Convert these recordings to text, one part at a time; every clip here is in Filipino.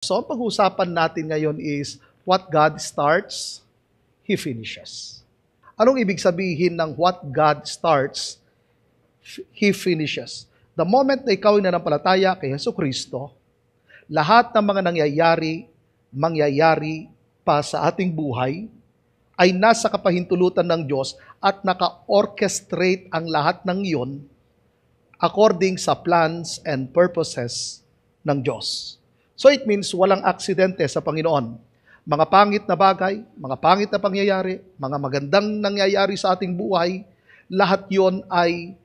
So, ang pag-uusapan natin ngayon is what God starts, He finishes. Anong ibig sabihin ng what God starts, He finishes? The moment na ikaw ay nanampalataya kay Jesucristo, lahat ng mga mangyayari pa sa ating buhay ay nasa kapahintulutan ng Diyos at naka-orchestrate ang lahat ng iyon according sa plans and purposes ng Diyos. So it means walang aksidente sa Panginoon. Mga pangit na bagay, mga pangit na pangyayari, mga magandang nangyayari sa ating buhay, lahat yon ay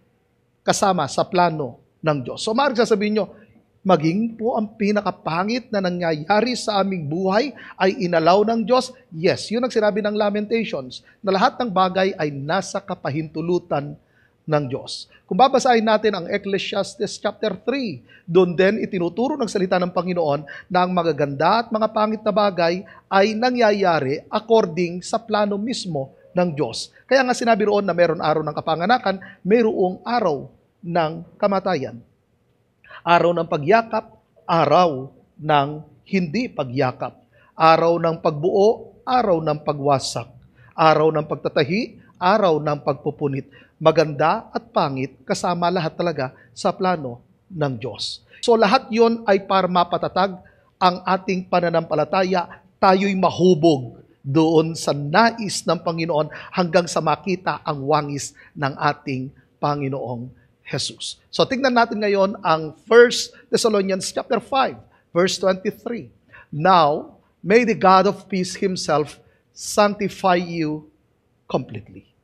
kasama sa plano ng Diyos. So maaaring sasabihin nyo, maging po ang pinakapangit na nangyayari sa aming buhay ay inalaw ng Diyos? Yes, yun ang sinabi ng Lamentations, na lahat ng bagay ay nasa kapahintulutan ng Diyos. Kung babasahin natin ang Ecclesiastes chapter 3, doon din itinuturo ng salita ng Panginoon na ang magaganda at mga pangit na bagay ay nangyayari according sa plano mismo ng Diyos. Kaya nga sinabi roon na meron araw ng kapanganakan, mayroong araw ng kamatayan. Araw ng pagyakap, araw ng hindi pagyakap. Araw ng pagbuo, araw ng pagwasak. Araw ng pagtatahi, araw ng pagpupunit. Maganda at pangit, kasama lahat talaga sa plano ng Diyos. So lahat yon ay para mapatatag ang ating pananampalataya, tayo'y mahubog doon sa nais ng Panginoon hanggang sa makita ang wangis ng ating Panginoong Jesus. So tingnan natin ngayon ang 1 Thessalonians chapter 5, verse 23. Now, may the God of peace Himself sanctify you completely.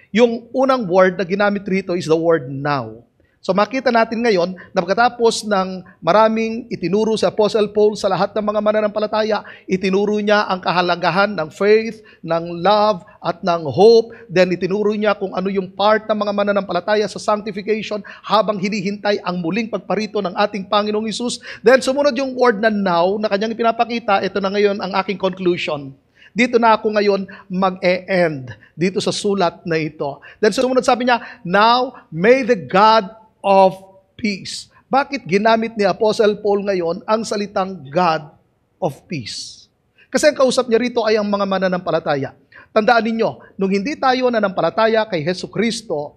Yung unang word na ginamit rito is the word now. So makita natin ngayon na pagkatapos ng maraming itinuro si Apostle Paul sa lahat ng mga mananampalataya, itinuro niya ang kahalagahan ng faith, ng love, at ng hope. Then itinuro niya kung ano yung part ng mga mananampalataya sa sanctification habang hinihintay ang muling pagparito ng ating Panginoong Hesus. Then sumunod yung word na now na kanyang ipinapakita. Ito na ngayon ang aking conclusion. Dito na ako ngayon mag-e-end dito sa sulat na ito. Then sumunod sabi niya, now may the God of peace. Bakit ginamit ni Apostle Paul ngayon ang salitang God of peace? Kasi ang kausap niya rito ay ang mga mananampalataya. Tandaan ninyo, nung hindi tayo nanampalataya kay Jesucristo,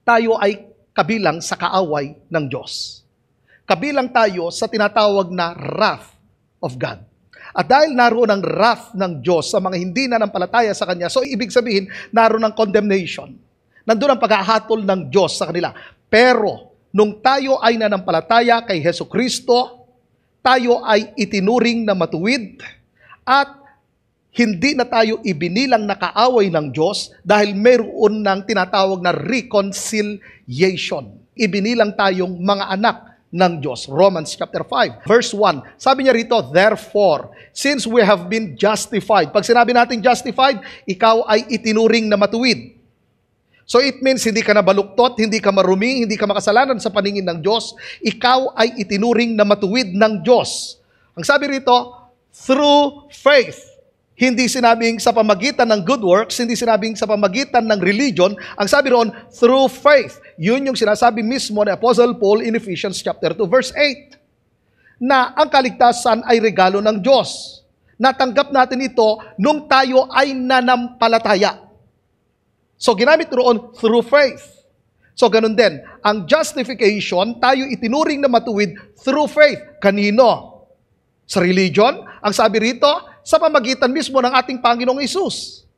tayo ay kabilang sa kaaway ng Diyos. Kabilang tayo sa tinatawag na wrath of God. At dahil naroon ang wrath ng Diyos sa mga hindi nanampalataya sa Kanya, so ibig sabihin, naroon ang condemnation. Nandun ang paghahatol ng Diyos sa kanila. Pero, nung tayo ay nanampalataya kay Jesucristo, tayo ay itinuring na matuwid at hindi na tayo ibinilang na kaaway ng Diyos dahil mayroon ng tinatawag na reconciliation. Ibinilang tayong mga anak ng Diyos. Romans chapter 5, verse 1. Sabi niya rito, therefore, since we have been justified. Pag sinabi natin justified, ikaw ay itinuring na matuwid. So it means hindi ka na baluktot, hindi ka marumi, hindi ka makasalanan sa paningin ng Diyos. Ikaw ay itinuring na matuwid ng Diyos. Ang sabi rito, through faith. Hindi sinabing sa pamagitan ng good works, hindi sinabing sa pamagitan ng religion. Ang sabi roon, through faith. Yun yung sinasabi mismo ni Apostle Paul in Ephesians chapter 2, verse 8. Na ang kaligtasan ay regalo ng Diyos. Natanggap natin ito nung tayo ay nanampalataya. So ginamit roon, through faith. So ganun din, ang justification, tayo itinuring na matuwid through faith. Kanino? Sa religion? Ang sabi rito, sa pamagitan mismo ng ating Panginoong Hesus.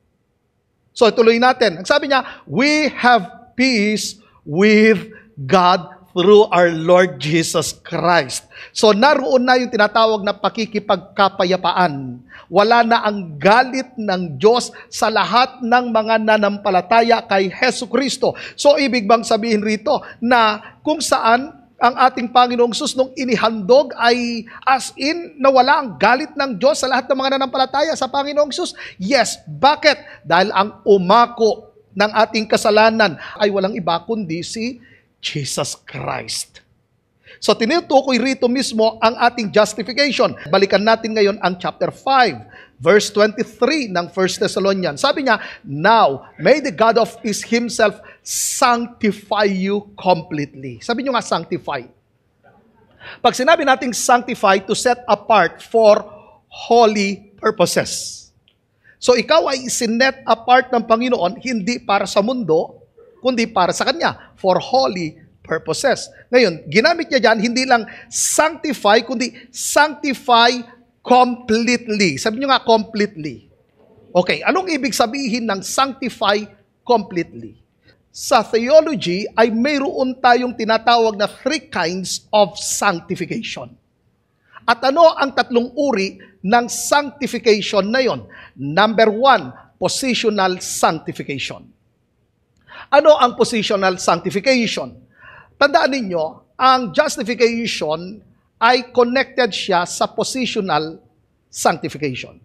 So ituloy natin. Ang sabi niya, we have peace with God through our Lord Jesus Christ. So naroon na yung tinatawag na pakikipagkapayapaan. Wala na ang galit ng Diyos sa lahat ng mga nanampalataya kay Jesucristo. So ibig bang sabihin rito na kung saan ang ating Panginoong Hesus nung inihandog ay as in nawala ang galit ng Diyos sa lahat ng mga nanampalataya sa Panginoong Hesus? Yes. Bakit? Dahil ang umako ng ating kasalanan ay walang iba kundi si Jesus Christ. So tinutukoy rito mismo ang ating justification. Balikan natin ngayon ang chapter 5, verse 23 ng 1 Thessalonians. Sabi niya, now may the God of peace Himself sanctify you completely. Sabi niyo nga, sanctify. Pag sinabi nating sanctify, to set apart for holy purposes. So ikaw ay isinet apart ng Panginoon, hindi para sa mundo, kundi para sa Kanya, for holy purposes. Ngayon, ginamit niya dyan, hindi lang sanctify, kundi sanctify completely. Sabi niyo nga, completely. Okay, anong ibig sabihin ng sanctify completely? Sa theology ay mayroon tayong tinatawag na 3 kinds of sanctification. At ano ang 3 uri ng sanctification na yon? Number 1, positional sanctification. Ano ang positional sanctification? Tandaan ninyo, ang justification ay connected siya sa positional sanctification.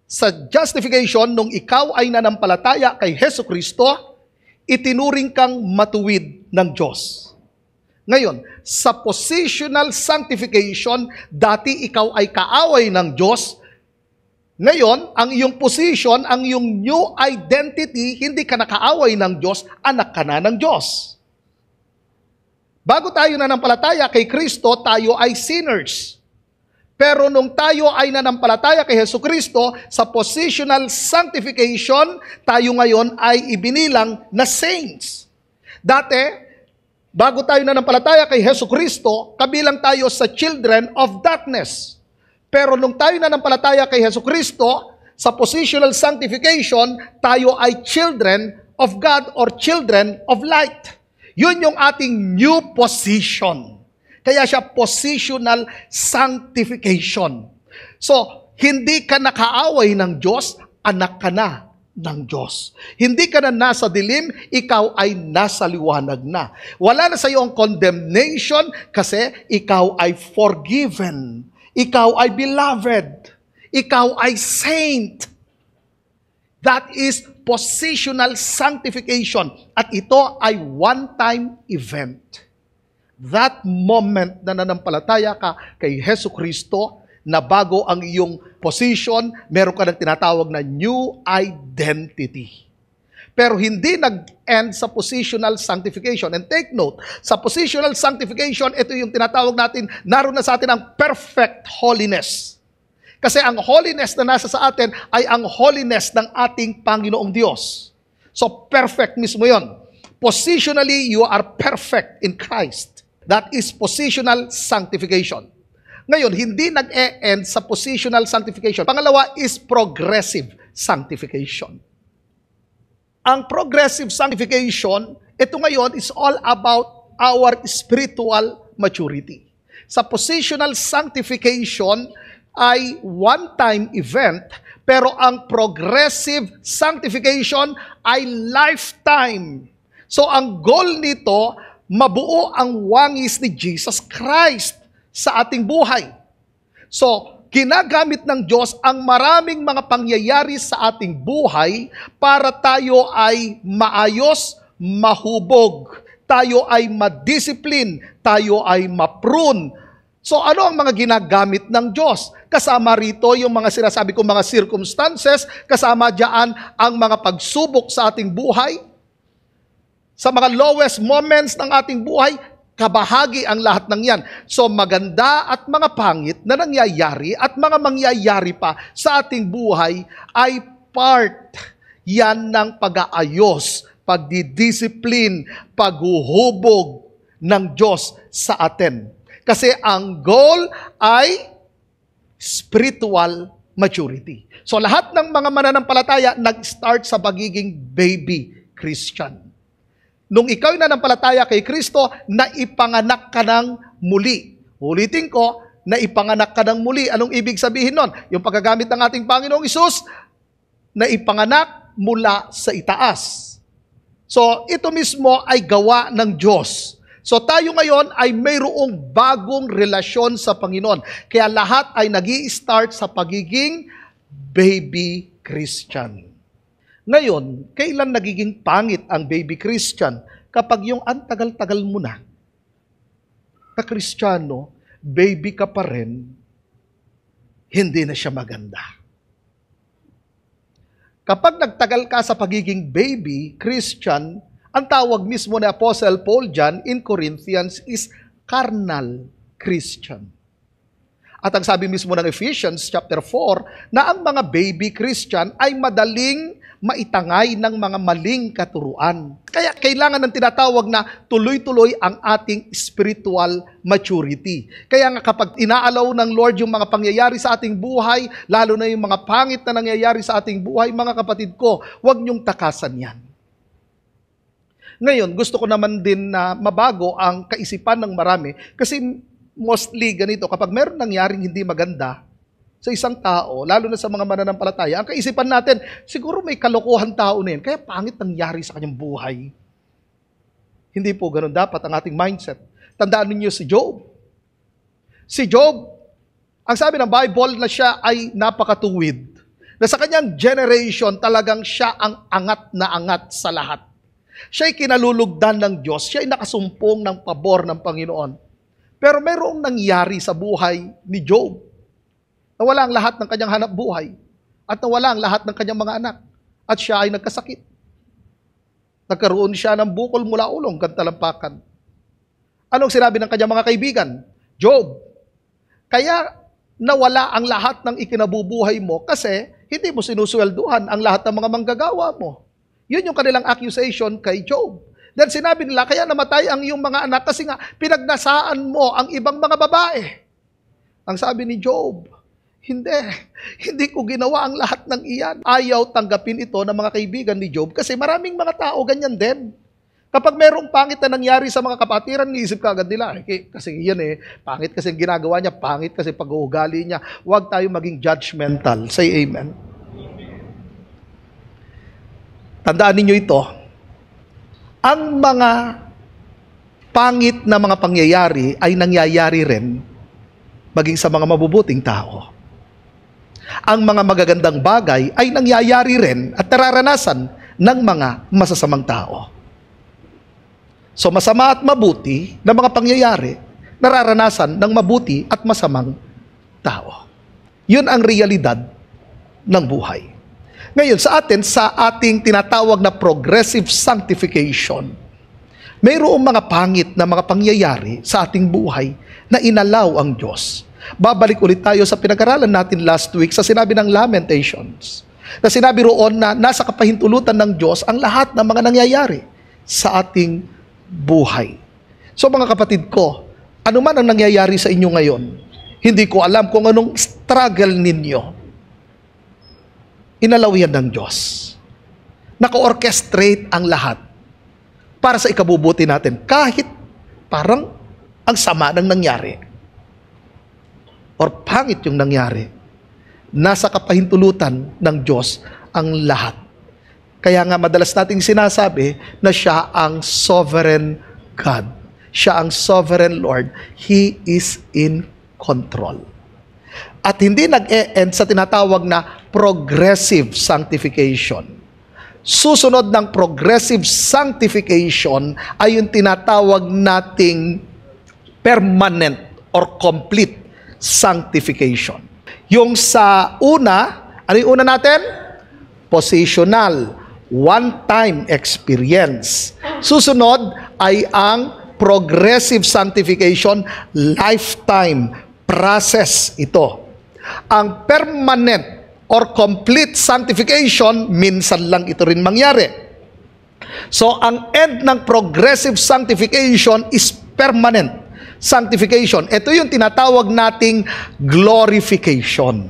Sa justification, nung ikaw ay nanampalataya kay Hesus Kristo, itinuring kang matuwid ng Diyos. Ngayon, sa positional sanctification, dati ikaw ay kaaway ng Diyos. Ngayon, ang iyong position, ang iyong new identity, hindi ka nakaaway ng Diyos, anak ka na ng Diyos. Bago tayo nanampalataya kay Kristo, tayo ay sinners. Pero nung tayo ay nanampalataya kay Hesus Kristo, sa positional sanctification, tayo ngayon ay ibinilang na saints. Dati, bago tayo nanampalataya kay Hesus Kristo, kabilang tayo sa children of darkness. Pero nung tayo nanampalataya kay Hesus Kristo, sa positional sanctification, tayo ay children of God or children of light. Yun yung ating new position. Kaya siya positional sanctification. So, hindi ka nakaaway ng Diyos, anak ka na ng Diyos. Hindi ka na nasa dilim, ikaw ay nasa liwanag na. Wala na sa iyo ang condemnation kasi ikaw ay forgiven. Ikaw ay beloved. Ikaw ay saint. That is positional sanctification. At ito ay one-time event. That moment na nanampalataya ka kay Hesus Kristo, na bago ang iyong position, meron ka ng tinatawag na new identity. Pero hindi nag-end sa positional sanctification. And take note, sa positional sanctification, ito yung tinatawag natin, naroon na sa atin ang perfect holiness. Kasi ang holiness na nasa sa atin ay ang holiness ng ating Panginoong Diyos. So perfect mismo yon. Positionally, you are perfect in Christ. That is positional sanctification. Ngayon, hindi nag-e-end sa positional sanctification. Pangalawa is progressive sanctification. Ang progressive sanctification, ito ngayon is all about our spiritual maturity. Sa positional sanctification ay one-time event, pero ang progressive sanctification ay lifetime. So ang goal nito, mabuo ang wangis ni Jesus Christ sa ating buhay. So, ginagamit ng Diyos ang maraming mga pangyayari sa ating buhay para tayo ay maayos, mahubog, tayo ay madisiplin, tayo ay maprune. So ano ang mga ginagamit ng Diyos? Kasama rito yung mga sinasabi kong mga circumstances, kasama diyan ang mga pagsubok sa ating buhay. Sa mga lowest moments ng ating buhay, kabahagi ang lahat ng yan. So maganda at mga pangit na nangyayari at mga mangyayari pa sa ating buhay ay part yan ng pag-aayos, pagdidisiplin, paghuhubog ng Diyos sa atin. Kasi ang goal ay spiritual maturity. So lahat ng mga mananampalataya nag-start sa pagiging baby Christian. Nung ikaw ay nanampalataya kay Kristo, naipanganak ka ng muli. Ulitin ko, naipanganak ka ng muli. Anong ibig sabihin nun? Yung paggagamit ng ating Panginoong Hesus, naipanganak mula sa itaas. So, ito mismo ay gawa ng Diyos. So, tayo ngayon ay mayroong bagong relasyon sa Panginoon. Kaya lahat ay nag-i-start sa pagiging baby Christian. Ngayon, kailan nagiging pangit ang baby Christian? Kapag yung antagal-tagal mo na, ka-Kristiyano, baby ka pa rin, hindi na siya maganda. Kapag nagtagal ka sa pagiging baby Christian, ang tawag mismo ni Apostle Paul dyan in Corinthians is carnal Christian. At ang sabi mismo ng Ephesians chapter 4, na ang mga baby Christian ay madaling maitangay ng mga maling katuruan. Kaya kailangan ng tinatawag na tuloy-tuloy ang ating spiritual maturity. Kaya nga kapag inaalaw ng Lord yung mga pangyayari sa ating buhay, lalo na yung mga pangit na nangyayari sa ating buhay, mga kapatid ko, huwag niyong takasan yan. Ngayon, gusto ko naman din na mabago ang kaisipan ng marami kasi mostly ganito, kapag meron nangyaring hindi maganda sa isang tao, lalo na sa mga mananampalataya, ang kaisipan natin, siguro may kalokohan tao na yan, kaya pangit nangyari sa kanyang buhay. Hindi po ganun dapat ang ating mindset. Tandaan ninyo si Job. Si Job, ang sabi ng Bible na siya ay napakatuwid. Na sa kanyang generation, talagang siya ang angat na angat sa lahat. Siya ay kinalulugdan ng Diyos. Siya ay nakasumpong ng pabor ng Panginoon. Pero mayroong nangyari sa buhay ni Job. Nawala ang lahat ng kanyang hanap buhay. At nawala ang lahat ng kanyang mga anak. At siya ay nagkasakit. Nagkaroon siya ng bukol mula ulong hanggang talampakan. Anong sinabi ng kanyang mga kaibigan? Job, kaya nawala ang lahat ng ikinabubuhay mo kasi hindi mo sinuswelduhan ang lahat ng mga manggagawa mo. Yun yung kanilang accusation kay Job. Then sinabi nila, kaya namatay ang iyong mga anak kasi nga pinagnasaan mo ang ibang mga babae. Ang sabi ni Job, hindi ko ginawa ang lahat ng iyan. Ayaw tanggapin ito ng mga kaibigan ni Job kasi maraming mga tao ganyan din. Kapag merong pangit na nangyari sa mga kapatiran, niisip ka agad nila, kasi yan pangit kasi ginagawa niya, pangit kasi pag-uugali niya. Huwag tayo maging judgmental. Say amen. Tandaan ninyo ito, ang mga pangit na mga pangyayari ay nangyayari rin maging sa mga mabubuting tao. Ang mga magagandang bagay ay nangyayari rin at nararanasan ng mga masasamang tao. So masama at mabuti na mga pangyayari, nararanasan ng mabuti at masamang tao. Yun ang realidad ng buhay. Ngayon, sa ating tinatawag na progressive sanctification, mayroong mga pangit na mga pangyayari sa ating buhay na inalaw ang Diyos. Babalik ulit tayo sa pinag-aralan natin last week sa sinabi ng Lamentations. Na sinabi roon na nasa kapahintulutan ng Diyos ang lahat ng mga nangyayari sa ating buhay. So mga kapatid ko, ano man ang nangyayari sa inyo ngayon, hindi ko alam kung anong struggle ninyo. Inalaw yan ng Diyos. Naka-orchestrate ang lahat para sa ikabubuti natin. Kahit parang ang sama ng nangyari or pangit yung nangyari, nasa kapahintulutan ng Diyos ang lahat. Kaya nga madalas nating sinasabi na siya ang sovereign God. Siya ang sovereign Lord. He is in control. At hindi nag-e-end sa tinatawag na progressive sanctification. Susunod ng progressive sanctification ay yung tinatawag nating permanent or complete sanctification. Yung sa una, ano yung una natin? Positional, one-time experience. Susunod ay ang progressive sanctification, lifetime process ito. Ang permanent or complete sanctification, minsan lang ito rin mangyari. So, ang end ng progressive sanctification is permanent sanctification. Ito yung tinatawag nating glorification.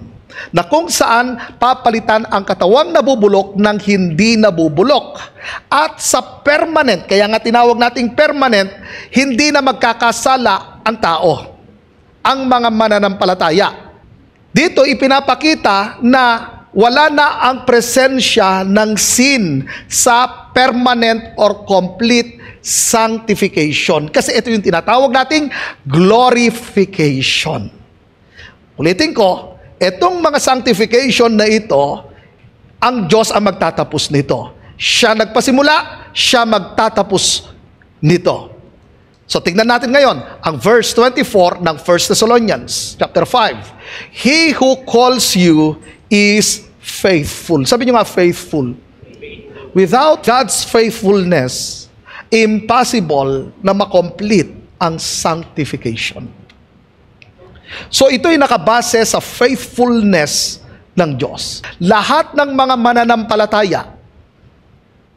Na kung saan papalitan ang katawang nabubulok ng hindi nabubulok. At sa permanent, kaya nga tinawag nating permanent, hindi na magkakasala ang tao, ang mga mananampalataya. Dito ipinapakita na wala na ang presensya ng sin sa permanent or complete sanctification. Kasi ito yung tinatawag nating glorification. Ulitin ko, itong mga sanctification na ito, ang Diyos ang magtatapos nito. Siya nagpasimula, siya magtatapos nito. So tingnan natin ngayon ang verse 24 ng 1 Thessalonians chapter 5. He who calls you is faithful. Sabi niyo nga, faithful. Without God's faithfulness, impossible na makomplete ang sanctification. So ito'y nakabase sa faithfulness ng Diyos. Lahat ng mga mananampalataya,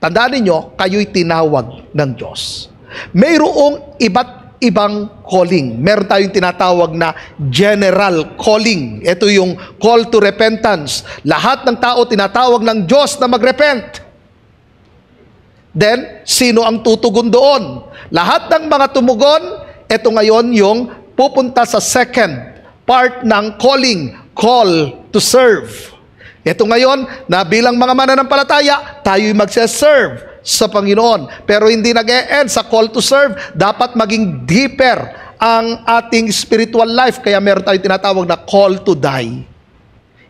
tandaan ninyo, kayo'y tinawag ng Diyos. Mayroong iba't ibang calling. Meron tayong tinatawag na general calling. Ito yung call to repentance. Lahat ng tao tinatawag ng Diyos na magrepent. Then, sino ang tutugon doon? Lahat ng mga tumugon, ito ngayon yung pupunta sa second part ng calling, call to serve. Ito ngayon, na bilang mga mananampalataya, tayo'y magse-serve sa Panginoon. Pero hindi nag-e-end sa call to serve. Dapat maging deeper ang ating spiritual life. Kaya meron tayong tinatawag na call to die.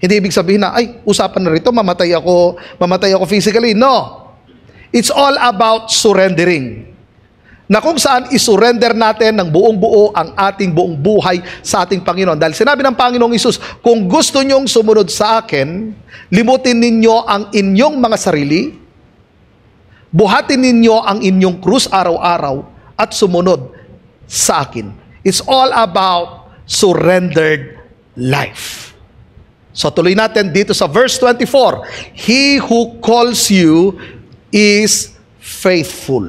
Hindi ibig sabihin na, ay, usapan na rito, mamatay ako physically. No. It's all about surrendering. Na kung saan isurrender natin ng buong buo ang ating buong buhay sa ating Panginoon. Dahil sinabi ng Panginoong Hesus, kung gusto nyong sumunod sa akin, limutin ninyo ang inyong mga sarili, buhatin ninyo ang inyong krus araw-araw, at sumunod sa akin. It's all about surrendered life. So tuloy natin dito sa verse 24. He who calls you is faithful.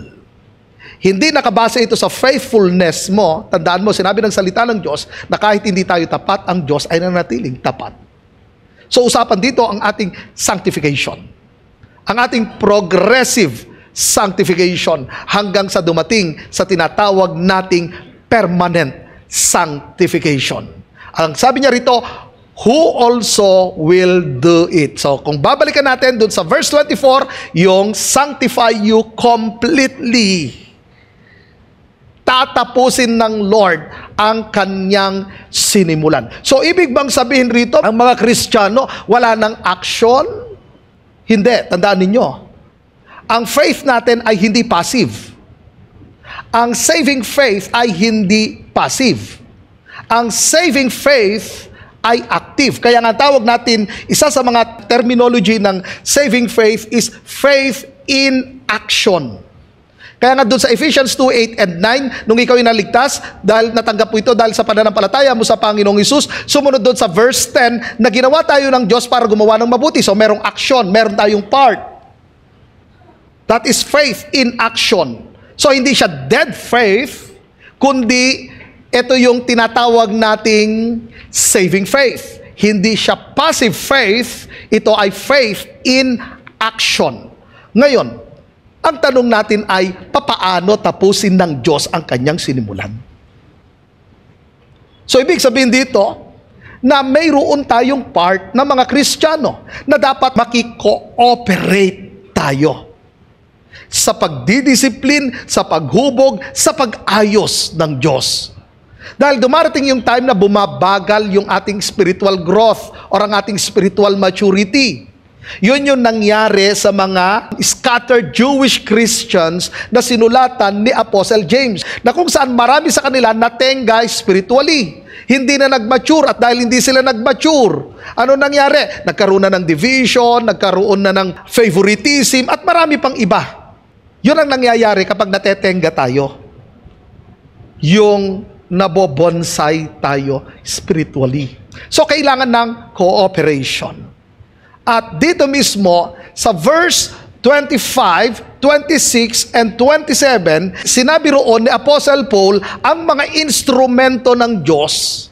Hindi nakabase ito sa faithfulness mo. Tandaan mo, sinabi ng salita ng Diyos na kahit hindi tayo tapat, ang Diyos ay nanatiling tapat. So usapan dito ang ating sanctification. Ang ating progressive sanctification hanggang sa dumating sa tinatawag nating permanent sanctification. Ang sabi niya rito, who also will do it. So kung babalikan natin dun sa verse 24, yung sanctify you completely. Tatapusin ng Lord ang kanyang sinimulan. So, ibig bang sabihin rito, ang mga Kristiyano, wala ng action? Hindi. Tandaan ninyo. Ang faith natin ay hindi passive. Ang saving faith ay hindi passive. Ang saving faith ay active. Kaya nga tawag natin, isa sa mga terminology ng saving faith is faith in action. Kaya nga doon sa Ephesians 2:8 and 9, nung ikaw inaligtas, dahil natanggap mo ito dahil sa pananampalataya mo sa Panginoong Hesus, sumunod doon sa verse 10 na ginawa tayo ng Diyos para gumawa ng mabuti. So merong action, meron tayong part. That is faith in action. So hindi siya dead faith, kundi ito yung tinatawag nating saving faith. Hindi siya passive faith, ito ay faith in action. Ngayon, ang tanong natin ay, papaano tapusin ng Diyos ang kanyang sinimulan? So, ibig sabihin dito, na mayroon tayong part ng mga Kristiyano na dapat makiko-operate tayo sa pagdidisiplin, sa paghubog, sa pag-ayos ng Diyos. Dahil dumarating yung time na bumabagal yung ating spiritual growth or ang ating spiritual maturity. Yun yung nangyari sa mga scattered Jewish Christians na sinulatan ni Apostle James, na kung saan marami sa kanila natenga spiritually. Hindi na nag-mature, at dahil hindi sila nag-mature, ano nangyari? Nagkaroon na ng division, nagkaroon na ng favoritism, at marami pang iba. Yun ang nangyayari kapag natetenga tayo. Yung nabobonsai tayo spiritually. So, kailangan ng cooperation. At dito mismo, sa verse 25, 26, and 27, sinabi roon ni Apostle Paul ang mga instrumento ng Diyos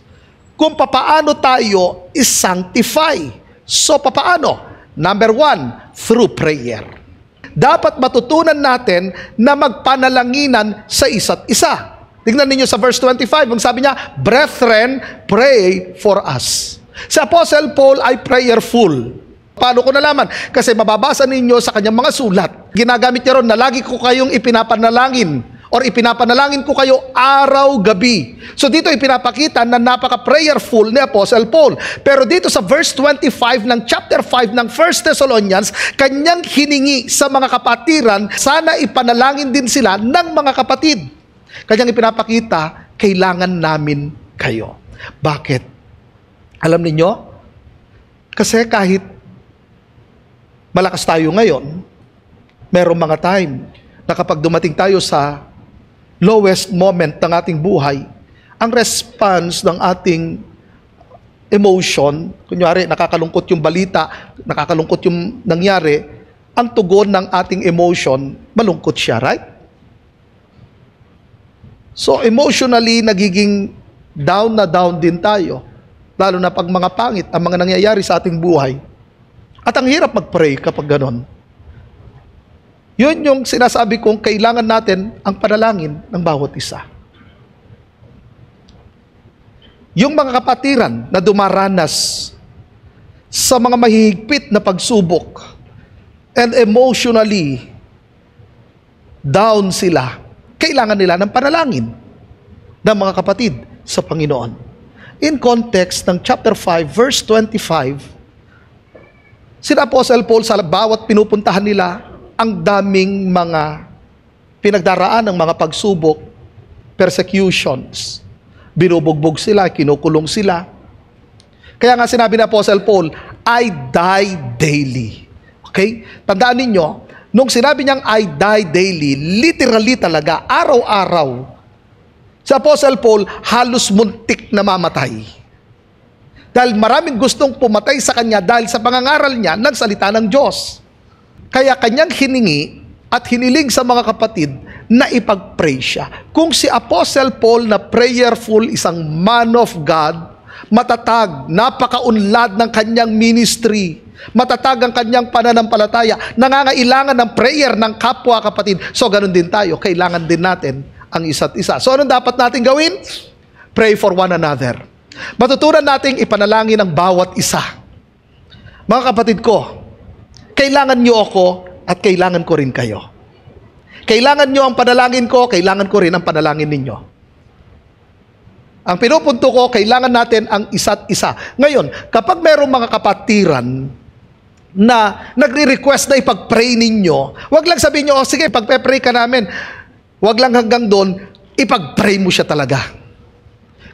kung papaano tayo is-sanctify. So, papaano? Number 1, through prayer. Dapat matutunan natin na magpanalanginan sa isa't isa. Tingnan ninyo sa verse 25, ang sabi niya, brethren, pray for us. Si Apostle Paul ay prayerful. Paano ko nalaman? Kasi mababasa ninyo sa kanyang mga sulat. Ginagamit niya ron na lagi ko kayong ipinapanalangin or ipinapanalangin ko kayo araw-gabi. So dito ipinapakita na napaka-prayerful ni Apostle Paul. Pero dito sa verse 25 ng chapter 5 ng 1 Thessalonians, kanyang hiningi sa mga kapatiran, sana ipanalangin din sila ng mga kapatid. Kanyang ipinapakita, kailangan namin kayo. Bakit? Alam ninyo? Kasi kahit malakas tayo ngayon, merong mga time na kapag dumating tayo sa lowest moment ng ating buhay, ang response ng ating emotion, kunyari nakakalungkot yung balita, nakakalungkot yung nangyari, ang tugon ng ating emotion, malungkot siya, right? So emotionally, nagiging down na down din tayo. Lalo na pag mga pangit ang mga nangyayari sa ating buhay. At ang hirap mag-pray kapag ganon. Yun yung sinasabi kong kailangan natin ang panalangin ng bawat isa. Yung mga kapatiran na dumaranas sa mga mahihigpit na pagsubok and emotionally down sila, kailangan nila ng panalangin ng mga kapatid sa Panginoon. In context ng chapter 5, verse 25, sina Apostle Paul sa bawat pinupuntahan nila, ang daming mga pinagdaraan ng mga pagsubok, persecutions. Binubugbog sila, kinukulong sila. Kaya nga sinabi ni Apostle Paul, I die daily. Okay? Tandaan ninyo, nung sinabi niyang I die daily, literally talaga, araw-araw, si Apostle Paul halos muntik na mamatay. Dahil maraming gustong pumatay sa kanya dahil sa pangangaral niya ng salita ng Diyos. Kaya kanyang hiningi at hiniling sa mga kapatid na ipag-pray siya. Kung si Apostle Paul na prayerful, isang man of God, matatag, napakaunlad ng kanyang ministry, matatag ang kanyang pananampalataya, nangangailangan ng prayer ng kapwa kapatid. So ganun din tayo, kailangan din natin ang isa't isa. So anong dapat natin gawin? Pray for one another. Matutunan nating ipanalangin ang bawat isa. Mga kapatid ko, kailangan niyo ako at kailangan ko rin kayo. Kailangan niyo ang panalangin ko, kailangan ko rin ang panalangin ninyo. Ang pinupunto ko, kailangan natin ang isa't isa. Ngayon, kapag mayroong mga kapatiran na nagre-request na ipag-pray ninyo, wag lang sabihin niyo, oh sige, pagpe-pray ka namin. Wag lang hanggang doon, ipag-pray mo siya talaga.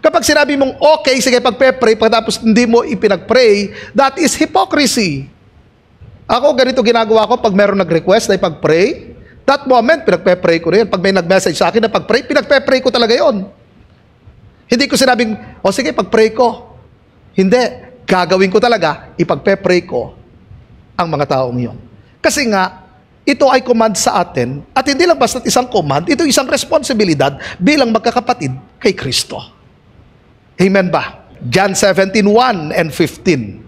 Kapag sinabi mong, okay, sige, pagpe-pray, pagkatapos hindi mo ipinag-pray, that is hypocrisy. Ako, ganito ginagawa ko pag mayroong nag-request na ipag-pray, that moment, pinagpe-pray ko rin. Pag may nag-message sa akin na pag-pray, pinagpe-pray ko talaga yon. Hindi ko sinabing, o sige, pag-pray ko. Hindi. Gagawin ko talaga, ipagpe-pray ko ang mga taong yon. Kasi nga, ito ay command sa atin, at hindi lang basta isang command, ito isang responsibilidad bilang magkakapatid kay Kristo. Amen ba? John 17:1 and 15.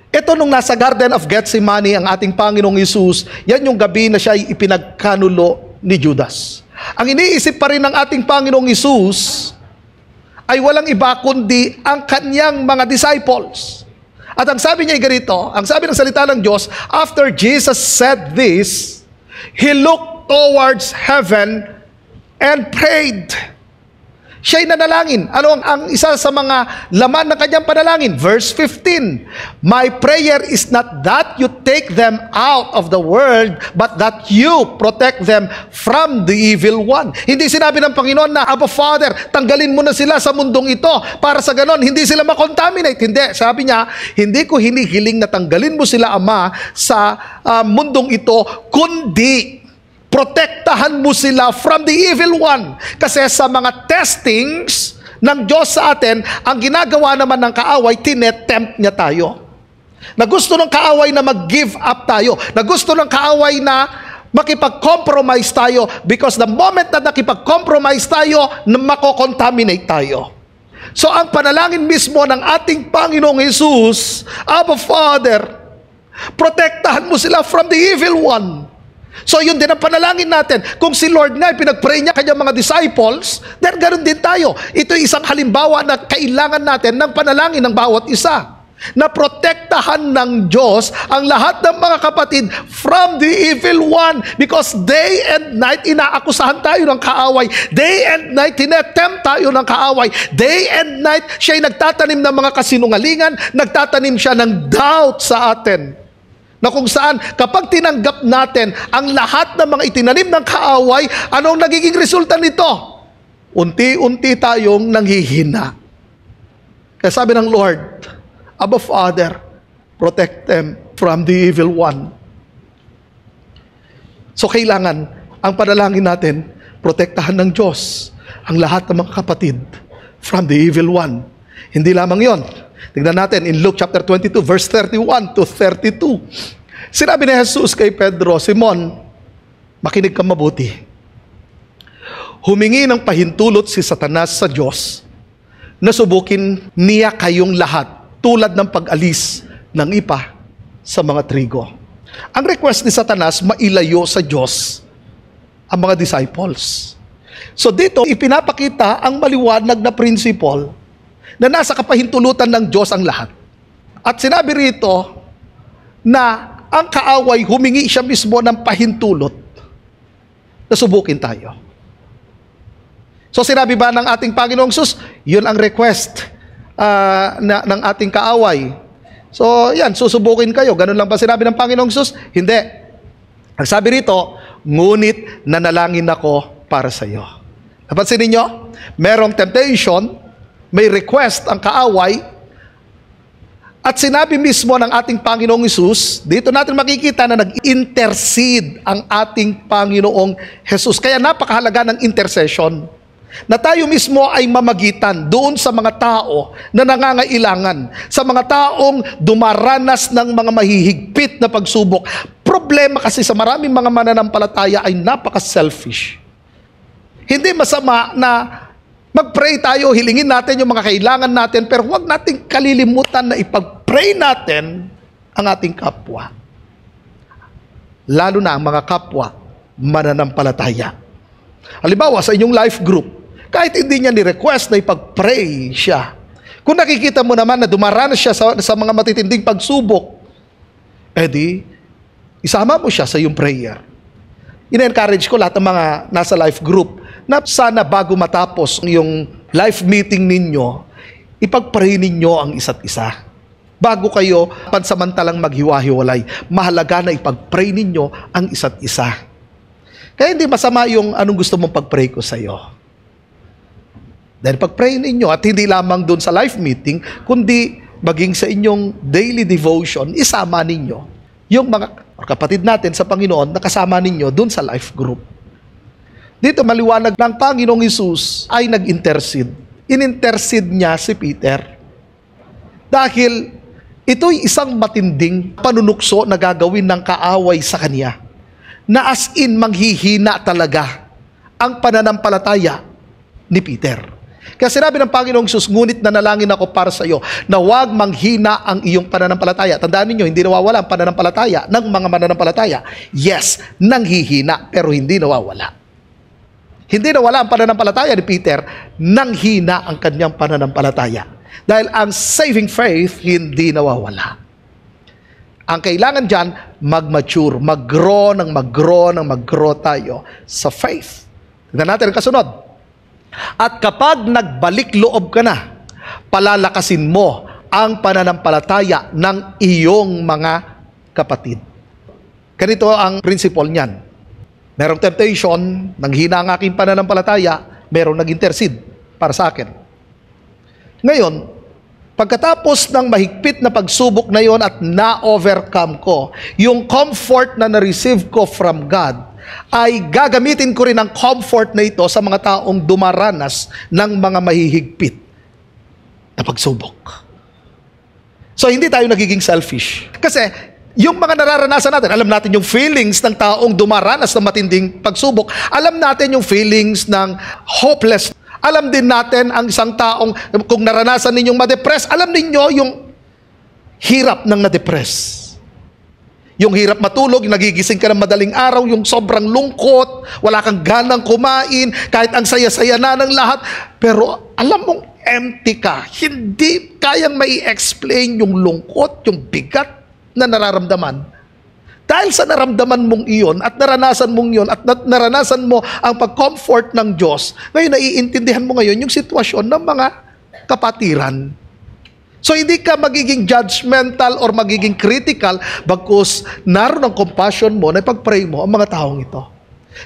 Ito nung nasa Garden of Gethsemane ang ating Panginoong Hesus, yan yung gabi na siya ay ipinagkanulo ni Judas. Ang iniisip pa rin ng ating Panginoong Hesus ay walang iba kundi ang kanyang mga disciples. At ang sabi niya ay ganito, ang sabi ng salita ng Diyos, after Jesus said this, He looked towards heaven and prayed. Siya'y nanalangin. Ano ang isa sa mga laman ng kanyang panalangin? Verse 15, my prayer is not that you take them out of the world, but that you protect them from the evil one. Hindi sinabi ng Panginoon na, Abba Father, tanggalin mo na sila sa mundong ito para sa ganon, hindi sila makontaminate. Hindi. Sabi niya, hindi ko hinihiling na tanggalin mo sila, Ama, sa mundong ito, kundi protektahan mo sila from the evil one. Kasi sa mga testings ng Diyos sa atin, ang ginagawa naman ng kaaway, tinetempt niya tayo. Na gusto ng kaaway na mag-give up tayo. Na gusto ng kaaway na makipag-compromise tayo, because the moment na nakipag-compromise tayo, na makokontaminate tayo. So ang panalangin mismo ng ating Panginoong Hesus, Abba Father, protektahan mo sila from the evil one. So yun din ang panalangin natin. Kung si Lord nga, pinag-pray niya kanyang mga disciples, then ganoon din tayo. Ito ay isang halimbawa na kailangan natin ng panalangin ng bawat isa. Na protektahan ng Diyos ang lahat ng mga kapatid from the evil one. Because day and night, inaakusahan tayo ng kaaway. Day and night, tinetempt tayo ng kaaway. Day and night, siya'y nagtatanim ng mga kasinungalingan, nagtatanim siya ng doubt sa atin. Na kung saan, kapag tinanggap natin ang lahat ng mga itinanim ng kaaway, anong nagiging resulta nito? Unti-unti tayong nanghihina. Kaya sabi ng Lord, Abba Father, protect them from the evil one. So kailangan, ang panalangin natin, protektahan ng Diyos ang lahat ng mga kapatid from the evil one. Hindi lamang yon. Tingnan natin in Luke chapter 22, verse 31 to 32. Sinabi ni Jesus kay Pedro, Simon, makinig ka mabuti. Humingi ng pahintulot si Satanas sa Diyos na subukin niya kayong lahat tulad ng pag-alis ng ipa sa mga trigo. Ang request ni Satanas, mailayo sa Diyos ang mga disciples. So dito, ipinapakita ang maliwanag na principle na nasa kapahintulutan ng Diyos ang lahat. At sinabi rito na ang kaaway, humingi siya mismo ng pahintulot na subukin tayo. So sinabi ba ng ating Panginoong Sus, yun ang request ng ating kaaway. So yan, susubukin kayo. Ganun lang ba sinabi ng Panginoong Sus? Hindi. Ang sabi rito, ngunit nanalangin ako para sa iyo. Napansin ninyo? Merong temptation, may request ang kaaway, at sinabi mismo ng ating Panginoong Hesus, dito natin makikita na nag-intercede ang ating Panginoong Hesus. Kaya napakahalaga ng intercession, na tayo mismo ay mamagitan doon sa mga tao na nangangailangan, sa mga taong dumaranas ng mga mahihigpit na pagsubok. Problema kasi sa maraming mga mananampalataya ay napaka-selfish. Hindi masama na mag-pray tayo, hilingin natin yung mga kailangan natin, pero huwag nating kalilimutan na ipag-pray natin ang ating kapwa. Lalo na ang mga kapwa mananampalataya. Halimbawa, sa inyong life group, kahit hindi niya ni-request na ipag-pray siya, kung nakikita mo naman na dumaranas siya sa mga matitinding pagsubok, edi, isama mo siya sa iyong prayer. Ina-encourage ko lahat ng mga nasa life group na sana bago matapos yung life meeting ninyo, ipag-pray ninyo ang isa't isa. Bago kayo pansamantalang maghiwa-hiwalay, mahalaga na ipag-pray ninyo ang isa't isa. Kaya hindi masama yung anong gusto mong pag-pray ko sa iyo. Dahil pag-pray ninyo, at hindi lamang doon sa life meeting, kundi maging sa inyong daily devotion, isama ninyo yung mga kapatid natin sa Panginoon na kasama ninyo doon sa life group. Dito maliwanag ng Panginoong Hesus ay nag-intercede. In-intercede niya si Peter. Dahil ito'y isang matinding panunukso na gagawin ng kaaway sa kanya. Na as in manghihina talaga ang pananampalataya ni Peter. Kaya sinabi ng Panginoong Hesus, ngunit nanalangin ako para sa iyo na huwag manghina ang iyong pananampalataya. Tandaan ninyo, hindi nawawala ang pananampalataya ng mga mananampalataya. Yes, nanghihina, pero hindi nawawala. Hindi nawala ang pananampalataya ni Peter, nanghina ang kanyang pananampalataya. Dahil ang saving faith, hindi nawawala. Ang kailangan dyan, mag-mature, mag-grow tayo sa faith. Tignan natin ang kasunod. At kapag nagbalik loob ka na, palalakasin mo ang pananampalataya ng iyong mga kapatid. Ganito ang principle niyan. Merong temptation, nanghina ang aking pananampalataya, merong nag-intercede para sa akin. Ngayon, pagkatapos ng mahigpit na pagsubok na yon at na-overcome ko, yung comfort na na-receive ko from God, ay gagamitin ko rin ang comfort na ito sa mga taong dumaranas ng mga mahihigpit na pagsubok. So, hindi tayo nagiging selfish. Kasi, yung mga nararanasan natin, alam natin yung feelings ng taong dumaranas ng matinding pagsubok. Alam natin yung feelings ng hopeless. Alam din natin ang isang taong, kung naranasan ninyong ma-depress, alam ninyo yung hirap ng na-depress. Yung hirap matulog, nagigising ka ng madaling araw, yung sobrang lungkot, wala kang ganang kumain, kahit ang saya-saya na ng lahat, pero alam mong empty ka. Hindi kayang mai-explain yung lungkot, yung bigat na nararamdaman. Dahil sa naramdaman mong iyon at naranasan mong iyon at naranasan mo ang pag-comfort ng Diyos, ngayon naiintindihan mo ngayon yung sitwasyon ng mga kapatiran. So hindi ka magiging judgmental or magiging critical bagkus naroon ang compassion mo na ipag-pray mo ang mga taong ito.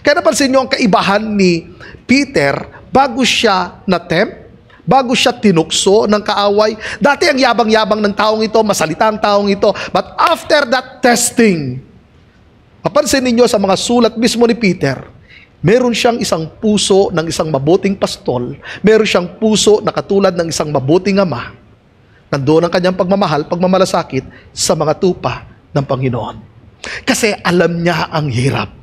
Kaya napansin nyo ang kaibahan ni Peter bago siya na-tempt, bago siya tinukso ng kaaway. Dati ang yabang-yabang ng taong ito, masalita ang taong ito. But after that testing, mapansin ninyo sa mga sulat mismo ni Peter, Meron siyang isang puso ng isang mabuting pastol. Meron siyang puso na katulad ng isang mabuting ama. Nandoon ang kanyang pagmamahal, pagmamalasakit sa mga tupa ng Panginoon. Kasi alam niya ang hirap.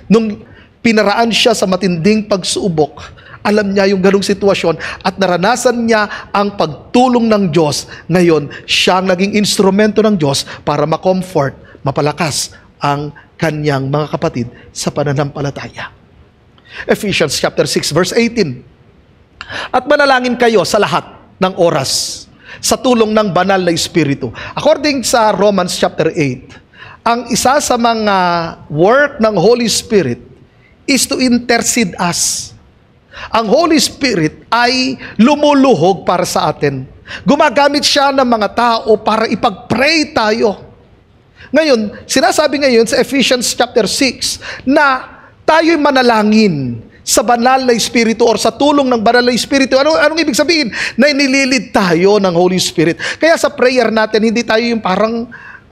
Nung pinaraan siya sa matinding pagsuubok, alam niya yung ganung sitwasyon at naranasan niya ang pagtulong ng Diyos. Ngayon, siya ang naging instrumento ng Diyos para ma-comfort, mapalakas ang kanyang mga kapatid sa pananampalataya. Ephesians chapter 6 verse 18. At manalangin kayo sa lahat ng oras sa tulong ng banal na Espiritu. According sa Romans chapter 8, ang isa sa mga work ng Holy Spirit is to intercede us. Ang Holy Spirit ay lumuluhog para sa atin. Gumagamit siya ng mga tao para ipag-pray tayo. Ngayon, sinasabi ngayon sa Ephesians chapter 6 na tayo'y manalangin sa banal na Espiritu or sa tulong ng banal na Espiritu. Anong ibig sabihin? Na inililid tayo ng Holy Spirit. Kaya sa prayer natin, hindi tayo yung parang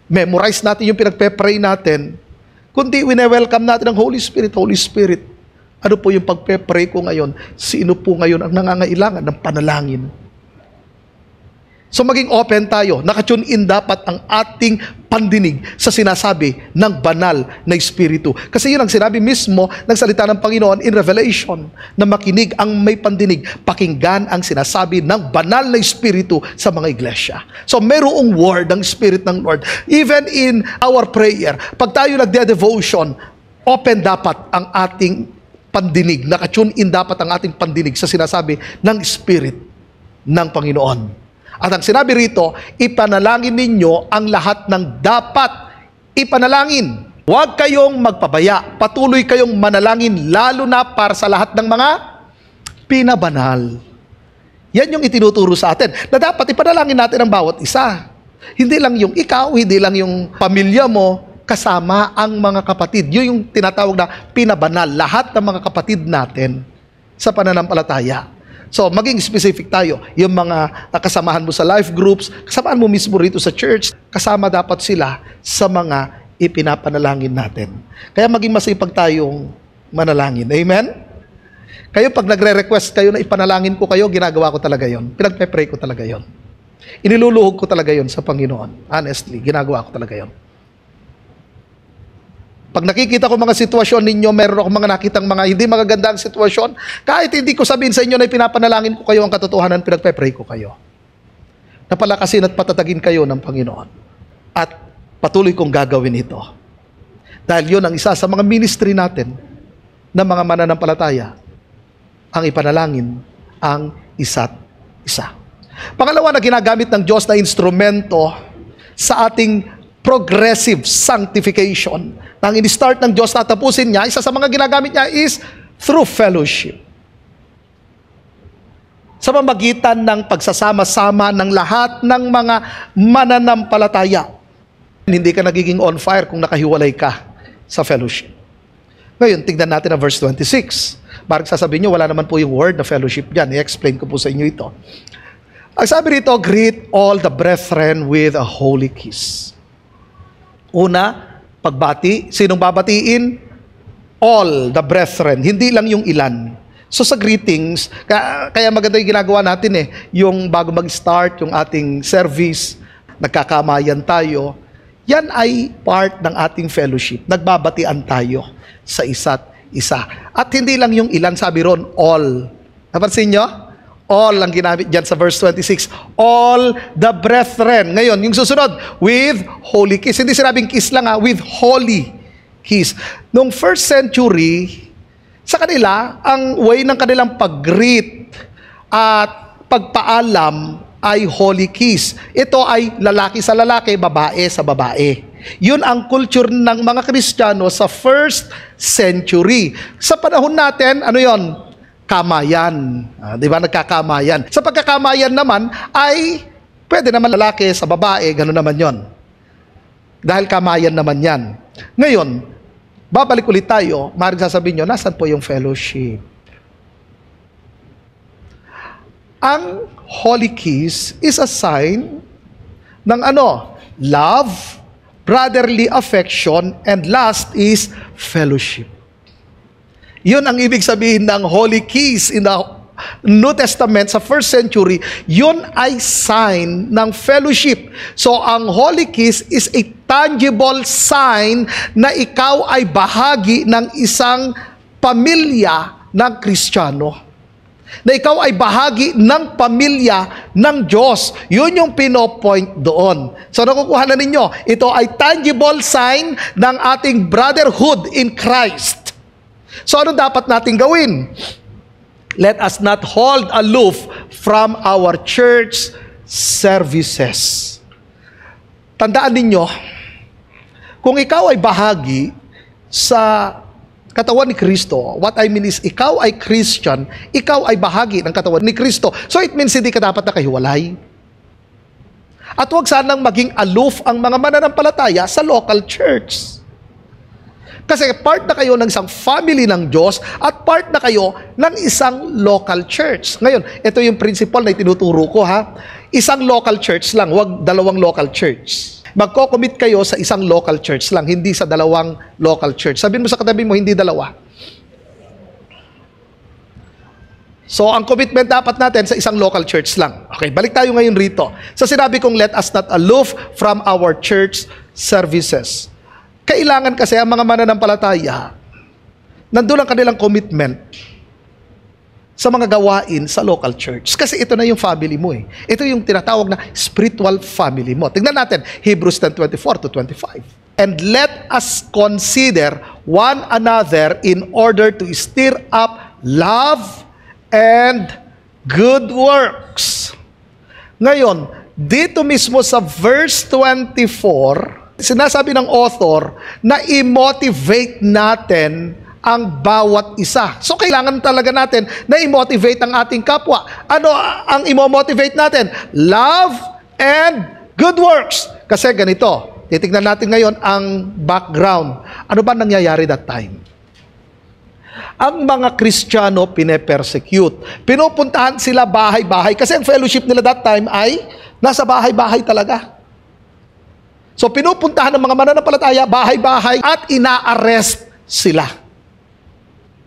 memorize natin yung pinagpe-pray natin, kundi wine-welcome natin ang Holy Spirit. Holy Spirit, ano po yung pagpe-pray ko ngayon? Sino po ngayon ang nangangailangan ng panalangin? So maging open tayo, nakatune in dapat ang ating pandinig sa sinasabi ng banal na Espiritu. Kasi yun ang sinabi mismo ng salita ng Panginoon in Revelation, na makinig ang may pandinig, pakinggan ang sinasabi ng banal na Espiritu sa mga iglesia. So mayroong word ng Spirit ng Lord. Even in our prayer, pag tayo nagde-devotion, open dapat ang ating pandinig, nakatune in dapat ang ating pandinig sa sinasabi ng Spirit ng Panginoon. At ang sinabi rito, ipanalangin ninyo ang lahat ng dapat ipanalangin. Huwag kayong magpabaya. Patuloy kayong manalangin, lalo na para sa lahat ng mga pinabanal. Yan yung itinuturo sa atin, na dapat ipanalangin natin ang bawat isa. Hindi lang yung ikaw, hindi lang yung pamilya mo, kasama ang mga kapatid. Yun yung tinatawag na pinabanal. Lahat ng mga kapatid natin sa pananampalataya. So, maging specific tayo. Yung mga kasamahan mo sa life groups, kasamahan mo mismo rito sa church, kasama dapat sila sa mga ipinapanalangin natin. Kaya maging masipag tayong manalangin. Amen? Kayo, pag nagre-request kayo na ipanalangin ko kayo, ginagawa ko talaga yon. Pinagpe-pray ko talaga yon. Iniluluhog ko talaga yon sa Panginoon. Honestly, ginagawa ko talaga yon. Pag nakikita ko mga sitwasyon ninyo, meron ako mga nakitang mga hindi magagandang sitwasyon, kahit hindi ko sabihin sa inyo na ipinapanalangin ko kayo ang katotohanan, pinagpe-pray ko kayo. Napalakasin at patatagin kayo ng Panginoon. At patuloy kong gagawin ito. Dahil yun ang isa sa mga ministry natin na mga mananampalataya, ang ipanalangin ang isa't isa. Pangalawa na ginagamit ng Diyos na instrumento sa ating progressive sanctification. Nang in-start ng Diyos na tapusin niya, isa sa mga ginagamit niya is through fellowship. Sa pamamagitan ng pagsasama-sama ng lahat ng mga mananampalataya. Hindi ka nagiging on fire kung nakahiwalay ka sa fellowship. Ngayon, tignan natin ang verse 26. Parang sasabihin nyo, wala naman po yung word na fellowship dyan. I-explain ko po sa inyo ito. Ang sabi rito, greet all the brethren with a holy kiss. Una, pagbati. Sinong babatiin? All the brethren. Hindi lang yung ilan. So sa greetings, kaya maganda yung ginagawa natin yung bago mag-start, yung ating service, nagkakamayan tayo, yan ay part ng ating fellowship. Nagbabatian tayo sa isa't isa. At hindi lang yung ilan, sabi ron, all. Napansin nyo? All ang ginamit dyan sa verse 26. All the brethren. Ngayon, yung susunod, with holy kiss. Hindi sinabing kiss lang with holy kiss. Noong first century, sa kanila, ang way ng kanilang pag-greet at pagpaalam ay holy kiss. Ito ay lalaki sa lalaki, babae sa babae. Yun ang culture ng mga Kristiyano sa first century. Sa panahon natin, ano yon? Kamayan. Di ba? Nagkakamayan. Sa pagkakamayan naman ay pwede naman lalaki sa babae, gano'n naman yon. Dahil kamayan naman yan. Ngayon, babalik ulit tayo, maaaring sasabihin nyo, nasan po yung fellowship? Ang holy kiss is a sign ng love, brotherly affection, and last is fellowship. Yun ang ibig sabihin ng holy keys in the New Testament sa first century. Yun ay sign ng fellowship. So ang holy keys is a tangible sign na ikaw ay bahagi ng isang pamilya ng Kristiyano. Na ikaw ay bahagi ng pamilya ng Diyos. Yun yung pinopoint doon. So nakukuha na ninyo, ito ay tangible sign ng ating brotherhood in Christ. So ano dapat natin gawin? Let us not hold aloof from our church services. Tandaan ninyo, kung ikaw ay bahagi sa katawan ni Kristo, what I mean is, ikaw ay Christian, ikaw ay bahagi ng katawan ni Kristo. So it means hindi ka dapat nakahiwalay. At huwag sanang maging aloof ang mga mananampalataya sa local church. Kasi part na kayo ng isang family ng Diyos at part na kayo ng isang local church. Ngayon, ito yung principle na itinuturo ko ha. Isang local church lang, huwag dalawang local church. Magko-commit kayo sa isang local church lang, hindi sa dalawang local church. Sabihin mo sa katabi mo, hindi dalawa. So, ang commitment dapat natin sa isang local church lang. Okay, balik tayo ngayon rito. Sa sinabi kong let us not aloof from our church services. Kailangan kasi ang mga mananampalataya, nandun ang kanilang commitment sa mga gawain sa local church. Kasi ito na yung family mo eh. Ito yung tinatawag na spiritual family mo. Tingnan natin, Hebrews 10:24-25. And let us consider one another in order to stir up love and good works. Ngayon, dito mismo sa verse 24, sinasabi ng author na i-motivate natin ang bawat isa. So, kailangan talaga natin na i-motivate ang ating kapwa. Ano ang i-motivate natin? Love and good works. Kasi ganito, titignan natin ngayon ang background. Ano ba nangyayari that time? Ang mga Kristiyano pine-persecute. Pinupuntahan sila bahay-bahay. Kasi ang fellowship nila that time ay nasa bahay-bahay talaga. So, pinupuntahan ng mga mananampalataya bahay-bahay at ina-arrest sila.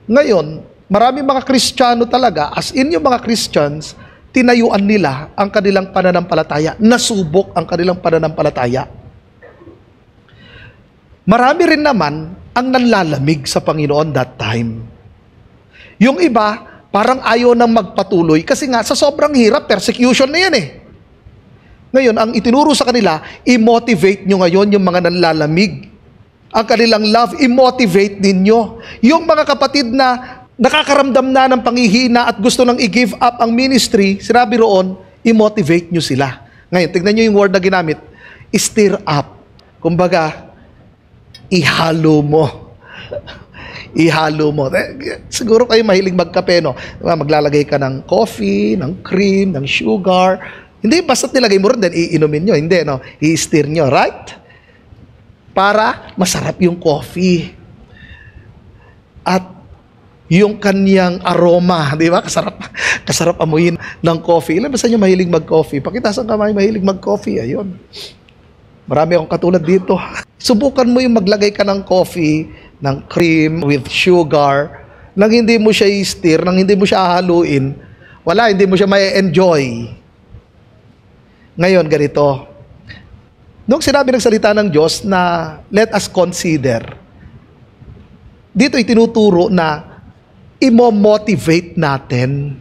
Ngayon, maraming mga Kristiyano talaga, as in yung mga Christians, tinayuan nila ang kanilang pananampalataya, nasubok ang kanilang pananampalataya. Marami rin naman ang nanlalamig sa Panginoon that time. Yung iba, parang ayaw nang magpatuloy kasi nga sa sobrang hirap, persecution na yan eh. Ngayon, ang itinuro sa kanila, i-motivate nyo ngayon yung mga nanlalamig. Ang kanilang love, i-motivate ninyo. Yung mga kapatid na nakakaramdam na ng panghihina at gusto nang i-give up ang ministry, sinabi roon, i-motivate nyo sila. Ngayon, tignan nyo yung word na ginamit, stir up. Kumbaga, ihalo mo. Ihalo mo. Siguro kayo mahilig magkape, no? Maglalagay ka ng coffee, ng cream, ng sugar. Hindi, basta't nilagay mo rin, then iinumin nyo. Hindi, no? I-stir nyo, right? Para masarap yung coffee. At yung kanyang aroma, di ba? Kasarap amuyin ng coffee. Ilan ba sa inyo mahilig mag-coffee? Pakitaas ang kamay, mahilig mag-coffee. Ayun. Marami akong katulad dito. Subukan mo yung maglagay ka ng coffee, ng cream with sugar, nang hindi mo siya i-stir, nang hindi mo siya haluin, wala, hindi mo siya may-enjoy. Ngayon, ganito. Nung sinabi ng salita ng Diyos na let us consider, dito itinuturo na imo-motivate natin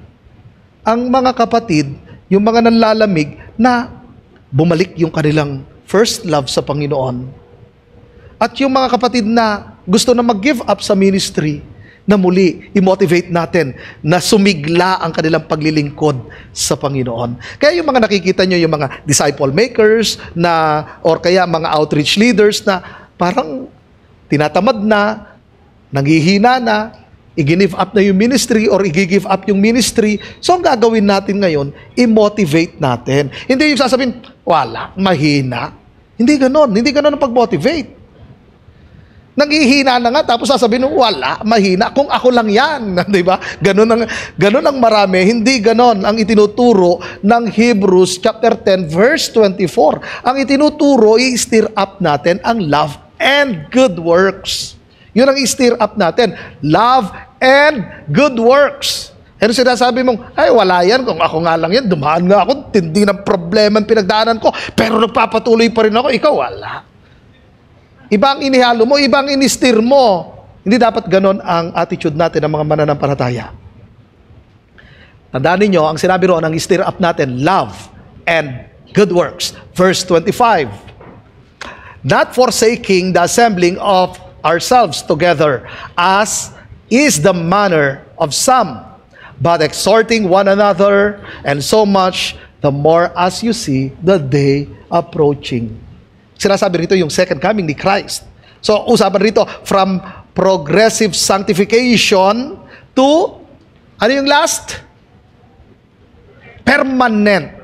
ang mga kapatid, yung mga nanlalamig na bumalik yung kanilang first love sa Panginoon. At yung mga kapatid na gusto na mag-give up sa ministry, na muli, i-motivate natin na sumigla ang kanilang paglilingkod sa Panginoon. Kaya yung mga nakikita nyo, yung mga disciple makers na, or kaya mga outreach leaders na parang tinatamad na, nanghihina na, i-give up na yung ministry or i-give up yung ministry. So, ang gagawin natin ngayon, i-motivate natin. Hindi yung sasabihin, wala, mahina. Hindi ganon. Hindi ganon ang pag-motivate. Nanghihina na nga, tapos sasabihin, wala, mahina, kung ako lang yan, di ba? Ganun ang marami, hindi ganon ang itinuturo ng Hebrews chapter 10 verse 24. Ang itinuturo, i-stir up natin ang love and good works. Yun ang i-stir up natin. Love and good works. Ano sinasabi mong, ay wala yan, kung ako nga lang yan, dumaan nga ako, tindi ng problema ang pinagdaanan ko, pero nagpapatuloy pa rin ako, ikaw wala. Iba ang inihalo mo, iba ang in-stir mo. Hindi dapat ganon ang attitude natin ng mga mananampalataya. Tandaan ninyo, ang sinabi roon, ang i-stir up natin, love and good works. Verse 25, not forsaking the assembling of ourselves together, as is the manner of some, but exhorting one another, and so much the more as you see the day approaching. Sinasabi rito yung second coming ni Christ. So, usapan rito, from progressive sanctification to, ano yung last? Permanent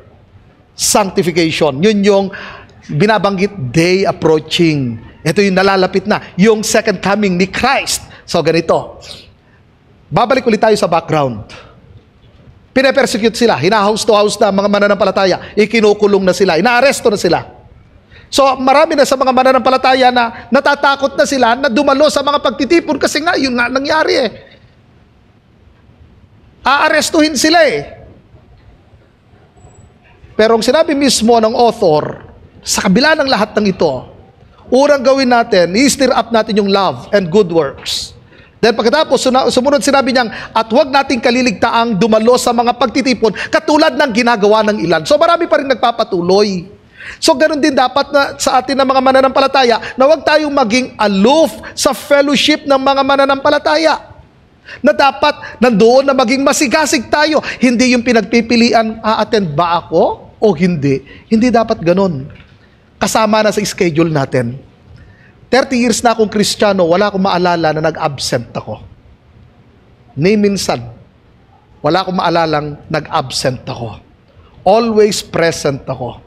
sanctification. Yun yung binabanggit, day approaching. Ito yung nalalapit na, yung second coming ni Christ. So, ganito. Babalik ulit tayo sa background. Pine-persecute sila, hina-house to house na mga mananampalataya, ikinukulong na sila, inaaresto na sila. So, marami na sa mga mananampalataya na natatakot na sila na dumalo sa mga pagtitipon kasi nga, yun nga nangyari eh. Aarestuhin sila eh. Pero ang sinabi mismo ng author, sa kabila ng lahat ng ito, unang gawin natin, i-stir up natin yung love and good works. Then pagkatapos, sumunod sinabi niyang, at huwag nating kaliligtaang dumalo sa mga pagtitipon katulad ng ginagawa ng ilan. So marami pa rin nagpapatuloy. So ganoon din dapat na sa atin ng mga mananampalataya na huwag tayong maging aloof sa fellowship ng mga mananampalataya. Na dapat nandoon na maging masigasig tayo. Hindi yung pinagpipilian, a-attend ba ako o hindi? Hindi dapat ganoon. Kasama na sa schedule natin. 30 years na akong Kristiyano, wala akong maalala na nag-absent ako. Ni minsan, wala akong maalalang nag-absent ako. Always present ako.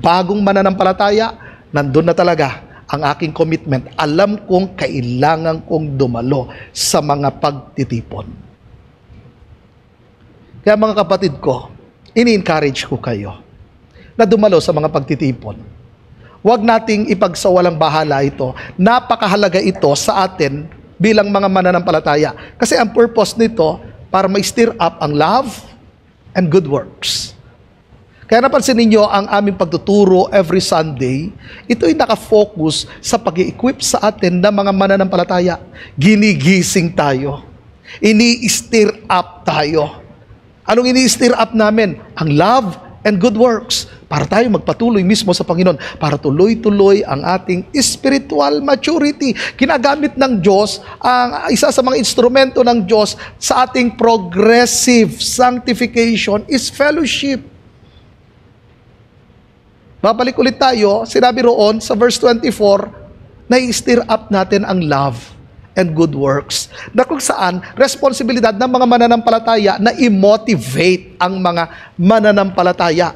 Bagong mananampalataya, nandun na talaga ang aking commitment. Alam kong kailangan kong dumalo sa mga pagtitipon. Kaya mga kapatid ko, ini-encourage ko kayo na dumalo sa mga pagtitipon. Huwag nating ipagsawalang bahala ito. Napakahalaga ito sa atin bilang mga mananampalataya. Kasi ang purpose nito, para ma-stir up ang love and good works. Kaya napansin ninyo ang aming pagtuturo every Sunday, ito ay nakafocus sa pag-i-equip sa atin ng mga mananampalataya. Ginigising tayo. Ini-stir up tayo. Anong ini-stir up namin? Ang love and good works. Para tayo magpatuloy mismo sa Panginoon. Para tuloy-tuloy ang ating spiritual maturity. Kinagamit ng Diyos, ang isa sa mga instrumento ng Diyos sa ating progressive sanctification is fellowship. Babalik ulit tayo, sinabi roon sa verse 24, na i-stir up natin ang love and good works. Na kung saan, responsibilidad ng mga mananampalataya na i-motivate ang mga mananampalataya.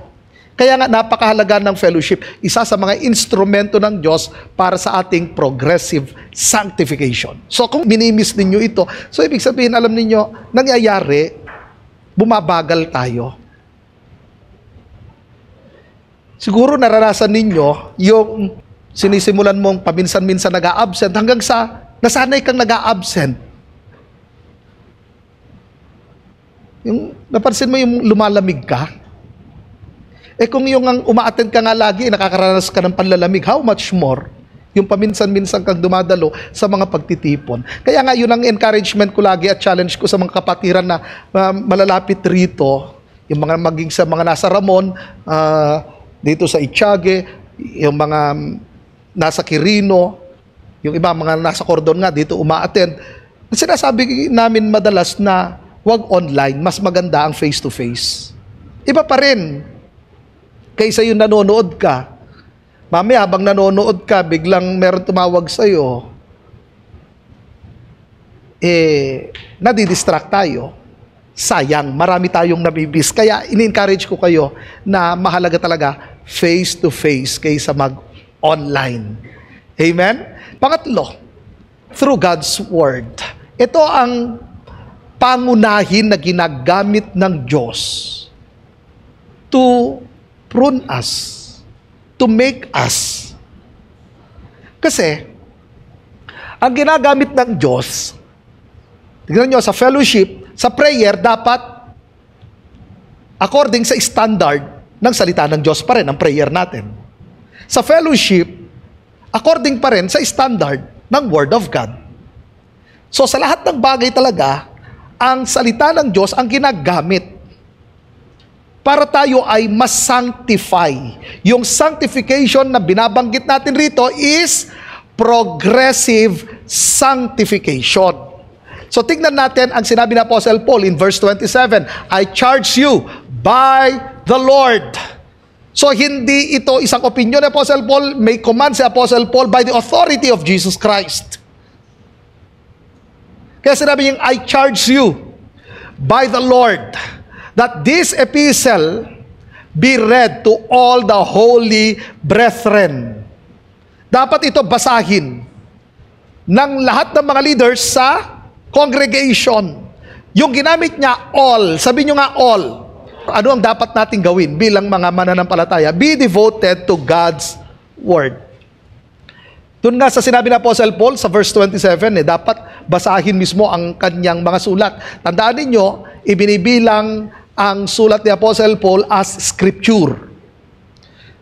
Kaya nga napakahalaga ng fellowship, isa sa mga instrumento ng Diyos para sa ating progressive sanctification. So kung minimiss ninyo ito, so ibig sabihin, alam ninyo, nangyayari, bumabagal tayo. Siguro naranasan ninyo yung sinisimulan mong paminsan-minsan nag-a-absent hanggang sa nasanay kang nag-a-absent. Yung napansin mo yung lumalamig ka? Kung yung uma-attend ka nga lagi, nakakaranas ka ng panlalamig, how much more yung paminsan-minsan kang dumadalo sa mga pagtitipon. Kaya nga yun ang encouragement ko lagi at challenge ko sa mga kapatiran na malalapit rito, yung mga maging sa mga nasa Ramon, dito sa Itiague, yung mga nasa Quirino, yung iba mga nasa Cordon nga, dito uma-attend. Sinasabi namin madalas na wag online, mas maganda ang face-to-face. Iba pa rin, kaysa yung nanonood ka. Mamaya habang nanonood ka, biglang meron tumawag sa'yo, nadidistract tayo. Sayang, marami tayong nabibis. Kaya in-encourage ko kayo na mahalaga talaga face-to-face kaysa mag-online. Amen? Pangatlo, through God's Word. Ito ang pangunahin na ginagamit ng Diyos to prune us, to make us. Kasi, Ang ginagamit ng Diyos, tignan nyo, sa fellowship, sa prayer, dapat according sa standard ng salita ng Diyos pa rin, ang prayer natin. Sa fellowship, according pa rin sa standard ng Word of God. So sa lahat ng bagay talaga, ang salita ng Diyos ang ginagamit para tayo ay mas-sanctify. Yung sanctification na binabanggit natin rito is progressive sanctification. So tignan natin ang sinabi ng Apostle Paul in verse 27, I charge you by the Lord. So hindi ito isang opinion ni Apostle Paul, may command si Apostle Paul by the authority of Jesus Christ. Kaya sinabi niya, I charge you by the Lord that this epistle be read to all the holy brethren. Dapat ito basahin ng lahat ng mga leaders sa congregation. Yung ginamit niya, all. Sabi nyo nga, all. Ano ang dapat nating gawin bilang mga mananampalataya? Be devoted to God's Word. Doon nga sa sinabi ng Apostle Paul sa verse 27, dapat basahin mismo ang kanyang mga sulat. Tandaan ninyo, ibinibilang ang sulat ni Apostle Paul as scripture.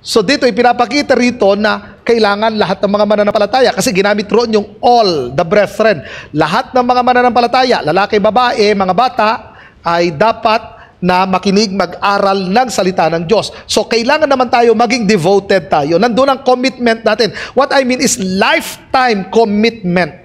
So dito, ipinapakita rito na kailangan lahat ng mga mananampalataya kasi ginamit roon yung all the brethren. Lahat ng mga mananampalataya, lalaki, babae, mga bata, ay dapat na makinig, mag-aral ng salita ng Diyos. So kailangan naman tayo maging devoted tayo. Nandun ang commitment natin. What I mean is lifetime commitment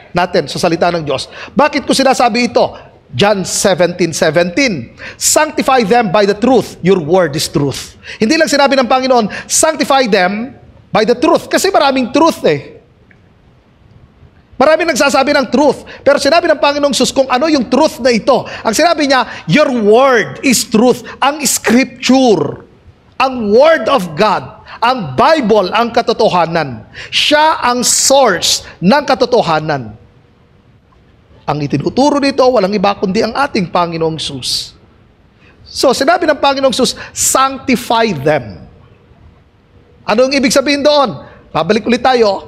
natin sa salita ng Diyos. Bakit ko sinasabi ito? John 17:17. Sanctify them by the truth. Your word is truth. Hindi lang sinabi ng Panginoon, sanctify them by the truth. Kasi maraming truth eh. Maraming nagsasabi ng truth. Pero sinabi ng Panginoong Sus kung ano yung truth na ito. Ang sinabi niya, your word is truth. Ang scripture, ang word of God, ang Bible, ang katotohanan. Siya ang source ng katotohanan. Ang itinuturo dito, walang iba kundi ang ating Panginoong Sus. So, sinabi ng Panginoong Sus, sanctify them. Ano ang ibig sabihin doon? Pabalik ulit tayo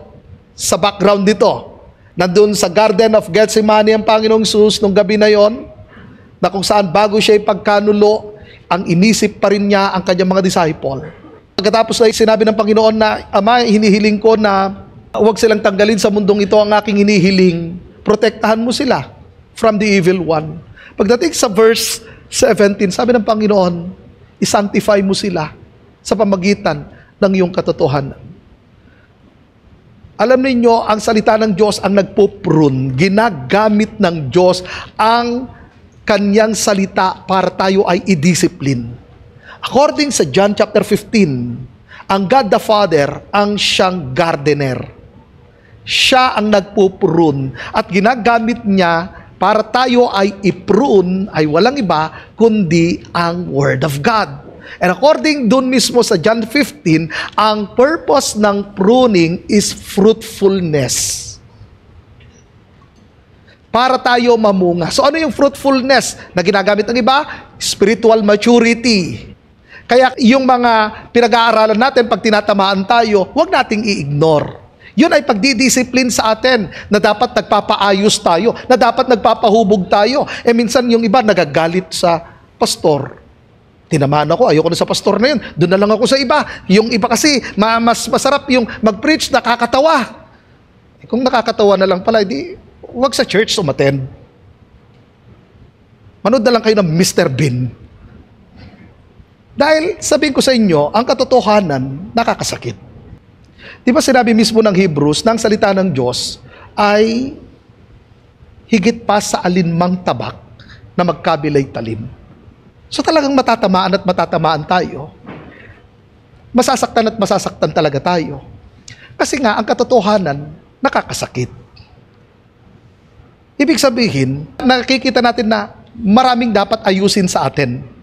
sa background dito. Nandun sa Garden of Gethsemane ang Panginoong Sus nung gabi na yon, na kung saan bago siya ipagkanulo, ang inisip pa rin niya ang kanyang mga disciple. Pagkatapos ay sinabi ng Panginoon na, Ama, hinihiling ko na huwag silang tanggalin sa mundong ito ang aking hinihiling. Protektahan mo sila from the evil one. Pagdating sa verse 17, sabi ng Panginoon, i-sanctify mo sila sa pamagitan ng iyong katotohanan. Alam ninyo, ang salita ng Diyos ang nagpuprune. Ginagamit ng Diyos ang kanyang salita para tayo ay i-discipline. According sa John chapter 15, ang God the Father ang siyang gardener. Siya ang nagpuprune at ginagamit niya para tayo ay i-prune ay walang iba kundi ang Word of God. And according dun mismo sa John 15, ang purpose ng pruning is fruitfulness. Para tayo mamunga. So ano yung fruitfulness na ginagamit ng iba? Spiritual maturity. Kaya yung mga pinag-aaralan natin pag tinatamaan tayo, huwag nating i-ignore. Yun ay pagdidisiplin sa atin na dapat nagpapaayos tayo, na dapat nagpapahubog tayo. Minsan yung iba nagagalit sa pastor. Tinamaan ako, ayoko na sa pastor na yun. Doon na lang ako sa iba. Yung iba kasi, mas masarap yung mag-preach, nakakatawa. Kung nakakatawa na lang pala, di, huwag sa church umattend. Manood na lang kayo ng Mr. Bean. Dahil, sabihin ko sa inyo, ang katotohanan, nakakasakit. Di ba sinabi mismo ng Hebrews, ng salita ng Diyos, ay higit pa sa alinmang tabak na magkabilay talim. So talagang matatamaan at matatamaan tayo. Masasaktan at masasaktan talaga tayo. Kasi nga, ang katotohanan, nakakasakit. Ibig sabihin, nakikita natin na maraming dapat ayusin sa atin.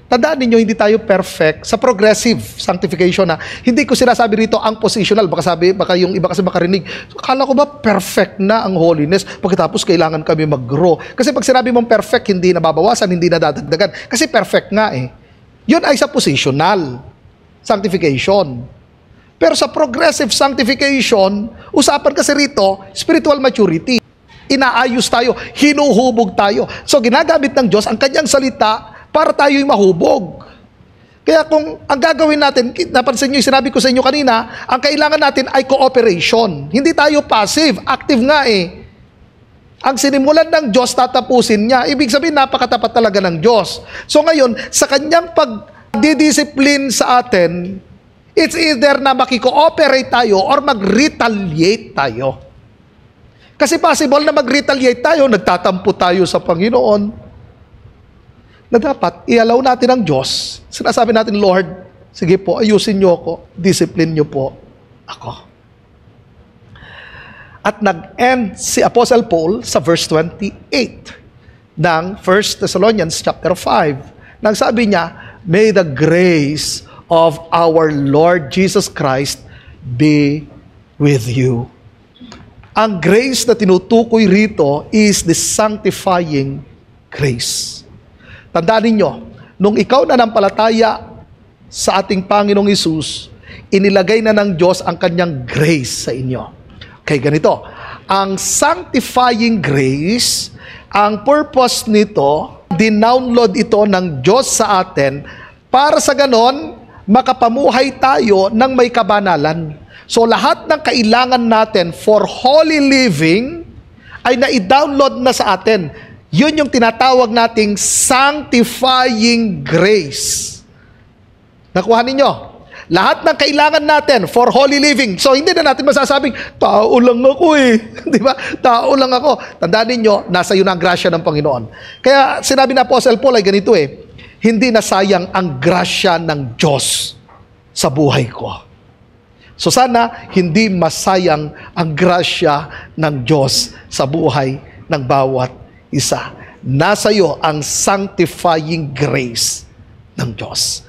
Tandaan ninyo, hindi tayo perfect sa progressive sanctification na. Hindi ko sinasabi rito ang positional. Baka yung iba kasi makarinig. So, akala ko ba perfect na ang holiness? Pagkatapos kailangan kami mag-grow. Kasi pag sinabi mong perfect, hindi nababawasan, hindi nadadagdagan. Kasi perfect nga eh. Yun ay sa positional sanctification. Pero sa progressive sanctification, usapan kasi rito, spiritual maturity. Inaayos tayo, hinuhubog tayo. So ginagamit ng Diyos ang kanyang salita para tayo'y mahubog. Kaya kung ang gagawin natin, napansin nyo yung sinabi ko sa inyo kanina, ang kailangan natin ay cooperation. Hindi tayo passive, active nga eh. Ang sinimulan ng Diyos, tatapusin niya. Ibig sabihin, napakatapat talaga ng Diyos. So ngayon, sa kanyang pagdidisiplin sa atin, it's either na makikooperate tayo or mag-retaliate tayo. Kasi possible na mag-retaliate tayo, nagtatampo tayo sa Panginoon, na dapat i-allow natin ang Diyos. Sinasabi natin, Lord, sige po, ayusin niyo ako, discipline niyo po ako. At nag-end si Apostle Paul sa verse 28 ng 1 Thessalonians chapter 5. Nang sabi niya, may the grace of our Lord Jesus Christ be with you. Ang grace na tinutukoy rito is the sanctifying grace. Tandaan ninyo, nung ikaw nanampalataya sa ating Panginoong Hesus, inilagay na ng Diyos ang kanyang grace sa inyo. Okay, ganito. Ang sanctifying grace, ang purpose nito, dinownload ito ng Diyos sa atin para sa ganon, makapamuhay tayo ng may kabanalan. So lahat ng kailangan natin for holy living ay na-download na sa atin. Yun yung tinatawag nating sanctifying grace. Nakuha ninyo? Lahat ng kailangan natin for holy living. So hindi na natin masasabing, tao lang ako eh. Di ba? Tao lang ako. Tandaan ninyo, nasa iyo na ang grasya ng Panginoon. Kaya sinabi na Apostle Paul ay ganito eh, hindi nasayang ang grasya ng Diyos sa buhay ko. So sana hindi masayang ang grasya ng Diyos sa buhay ng bawat isa. Nasa iyo ang sanctifying grace ng Diyos.